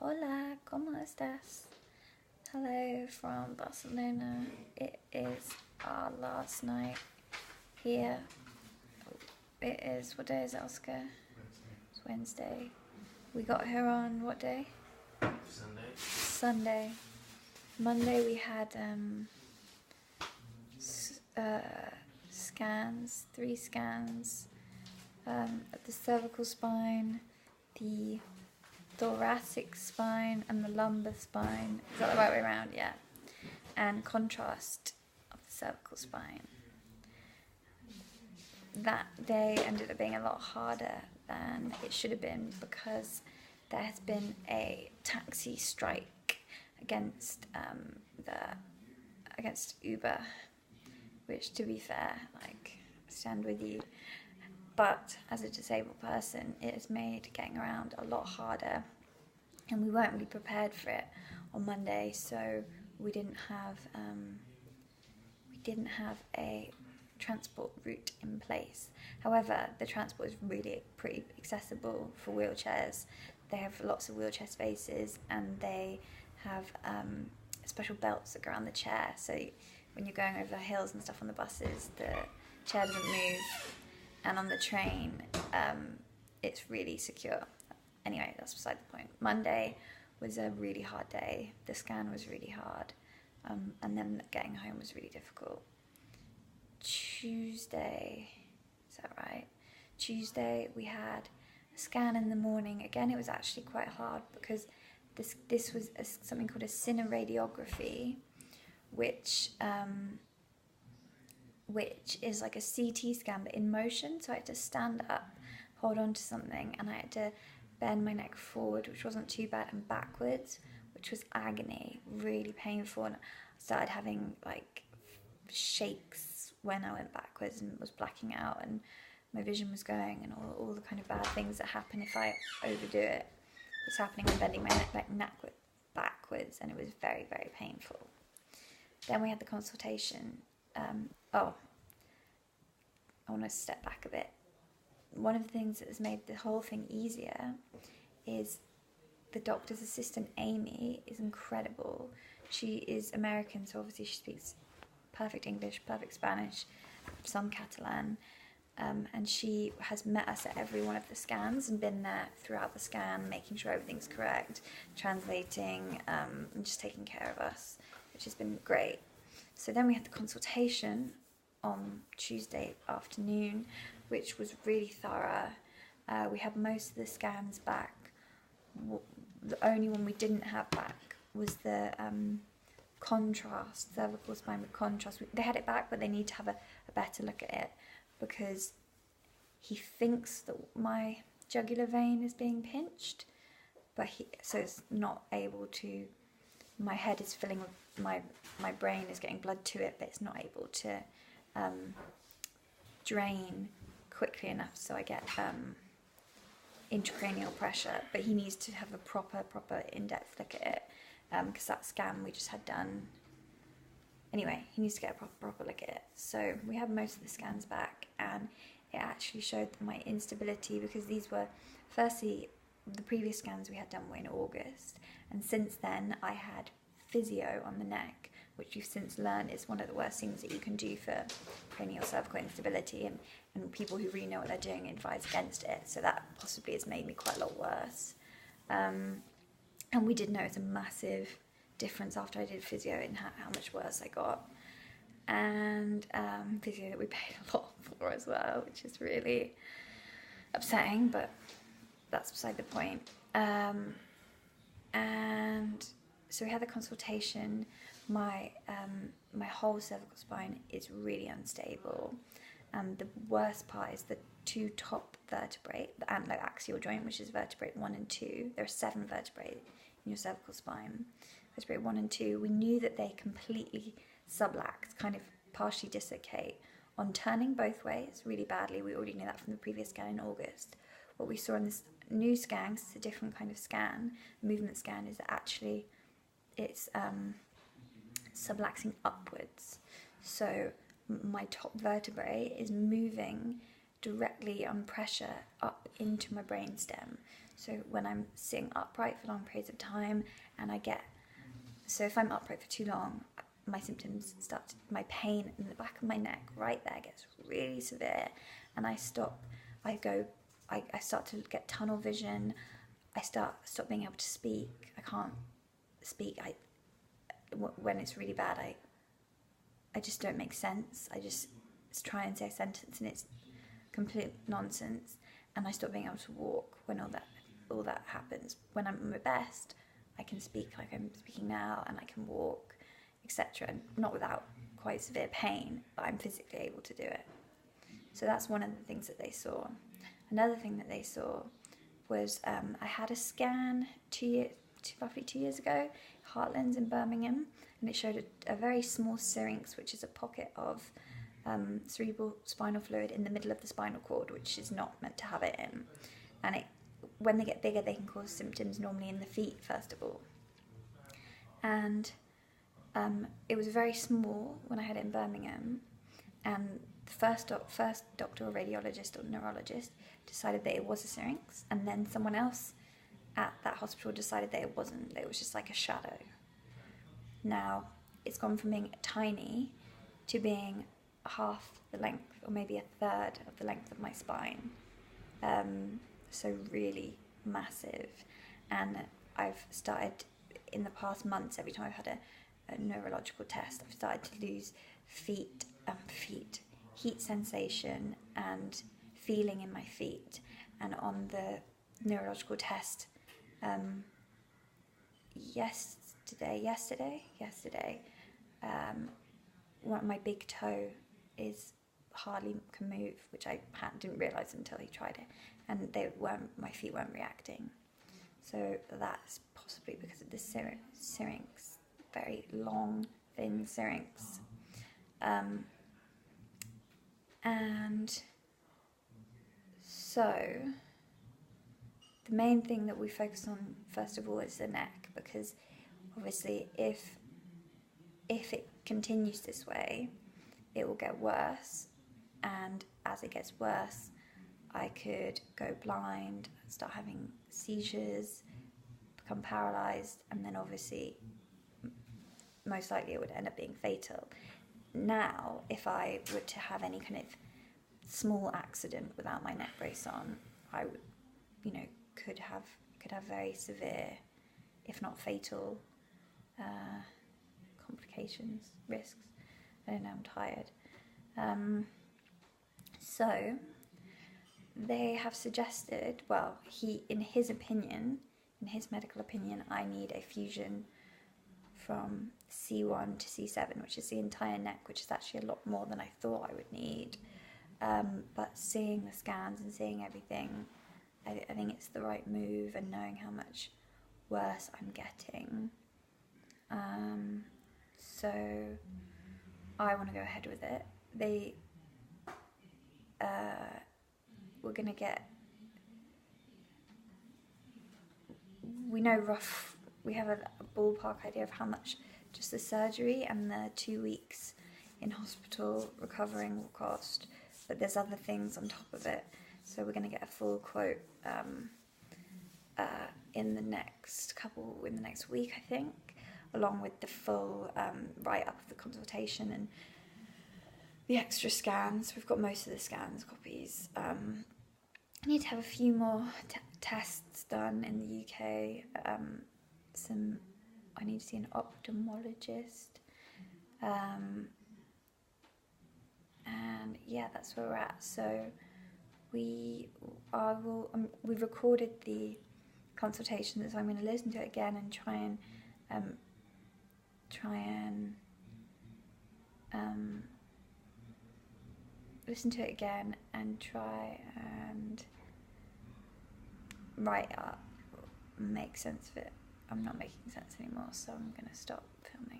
Hola, ¿cómo estás? Hello from Barcelona. It is our last night here. It is, what day is it, Oscar? It's Wednesday. We got here on what day? Sunday. Monday we had scans, 3 scans at the cervical spine, the thoracic spine and the lumbar spine. Is that the right way around? Yeah. And contrast of the cervical spine. That day ended up being a lot harder than it should have been because there has been a taxi strike against Uber, which, to be fair, I stand with you. But as a disabled person, it has made getting around a lot harder, and we weren't really prepared for it on Monday, so we didn't have a transport route in place. However, the transport is really pretty accessible for wheelchairs. They have lots of wheelchair spaces, and they have special belts that go around the chair, so when you're going over the hills and stuff on the buses, the chair doesn't move. And on the train, it's really secure. Anyway, that's beside the point. Monday was a really hard day. The scan was really hard. And then getting home was really difficult. Tuesday, is that right? Tuesday, we had a scan in the morning. Again, it was actually quite hard because this was something called a cineradiography, which is like a CT scan but in motion. So I had to stand up, hold on to something, and I had to bend my neck forward, which wasn't too bad, and backwards, which was agony, really painful. And I started having shakes when I went backwards and was blacking out, and my vision was going, and all the kind of bad things that happen if I overdo it was happening. I'm bending my neck backwards, and it was very, very painful. Then we had the consultation. I want to step back a bit. One of the things that has made the whole thing easier is the doctor's assistant, Amy, is incredible. She is American, so obviously she speaks perfect English, perfect Spanish, some Catalan, and she has met us at every one of the scans and been there throughout the scan, making sure everything's correct, translating, and just taking care of us, which has been great. So then we had the consultation on Tuesday afternoon, which was really thorough. We had most of the scans back. The only one we didn't have back was the contrast, cervical spine with contrast. They had it back, but they need to have a better look at it because he thinks that my jugular vein is being pinched, but so it's not able to. My head is filling with my brain is getting blood to it, but it's not able to drain quickly enough, so I get intracranial pressure. But he needs to have a proper in-depth look at it because that scan we just had done. Anyway, he needs to get a proper look at it. So we have most of the scans back, and it actually showed my instability because these were, firstly, the previous scans we had done were in August, and since then I had physio on the neck, which we've since learned is one of the worst things that you can do for cranial cervical instability, and people who really know what they're doing advise against it, so that possibly has made me quite a lot worse. And we did notice a massive difference after I did physio in how much worse I got, and physio that we paid a lot for as well, which is really upsetting, but that's beside the point. And so we had the consultation. My whole cervical spine is really unstable. The worst part is the 2 top vertebrae, the anteroaxial joint, which is vertebrae 1 and 2. There are 7 vertebrae in your cervical spine. Vertebrae 1 and 2, we knew that they completely subluxed, kind of partially dislocate on turning both ways really badly. We already knew that from the previous scan in August. What we saw in this new scan, because it's a different kind of scan, movement scan, is that actually it's subluxing upwards. So my top vertebrae is moving directly on pressure up into my brainstem. So when I'm sitting upright for long periods of time, and so if I'm upright for too long, my symptoms my pain in the back of my neck right there gets really severe, and I start to get tunnel vision. I stop being able to speak. I can't speak. When it's really bad, I just don't make sense. I just try and say a sentence and it's complete nonsense, and I stop being able to walk when all that happens. When I'm at my best, I can speak like I'm speaking now, and I can walk, etc. And not without quite severe pain, but I'm physically able to do it. So that's one of the things that they saw. Another thing that they saw was I had a scan roughly 2 years ago, Heartlands in Birmingham, and it showed a very small syrinx, which is a pocket of cerebral spinal fluid in the middle of the spinal cord, which is not meant to have it in. And when they get bigger, they can cause symptoms normally in the feet, first of all. And it was very small when I had it in Birmingham, and the first doctor or radiologist or neurologist decided that it was a syrinx, and then someone else at that hospital decided that it wasn't, that it was just like a shadow. Now, it's gone from being tiny to being half the length, or maybe a third of the length of my spine. So really massive. And I've started, in the past months, every time I've had a neurological test, I've started to lose heat sensation and feeling in my feet. And on the neurological test yesterday, my big toe hardly can move, which I didn't realise until he tried it, and my feet weren't reacting. So that's possibly because of the syrinx, very long, thin syrinx. And so the main thing that we focus on first of all is the neck, because obviously if it continues this way, it will get worse, and as it gets worse, I could go blind, start having seizures, become paralysed, and then obviously most likely it would end up being fatal. Now, if I were to have any kind of small accident without my neck brace on, I would, could have very severe, if not fatal, complications, risks. I don't know, I'm tired. So they have suggested, in his medical opinion, I need a fusion from C1 to C7, which is the entire neck, which is actually a lot more than I thought I would need. But seeing the scans and seeing everything, I think it's the right move, and knowing how much worse I'm getting. So I want to go ahead with it. We're going to get, we have a ballpark idea of how much just the surgery and the 2 weeks in hospital recovering will cost, but there's other things on top of it. So we're going to get a full quote in the next week, I think, along with the full write-up of the consultation and the extra scans. We've got most of the scans copies. I need to have a few more tests done in the UK. I need to see an ophthalmologist. And yeah, that's where we're at. So we've recorded the consultation, so I'm going to listen to it again and try and listen to it again and try and write up, make sense of it. I'm not making sense anymore, so I'm going to stop filming.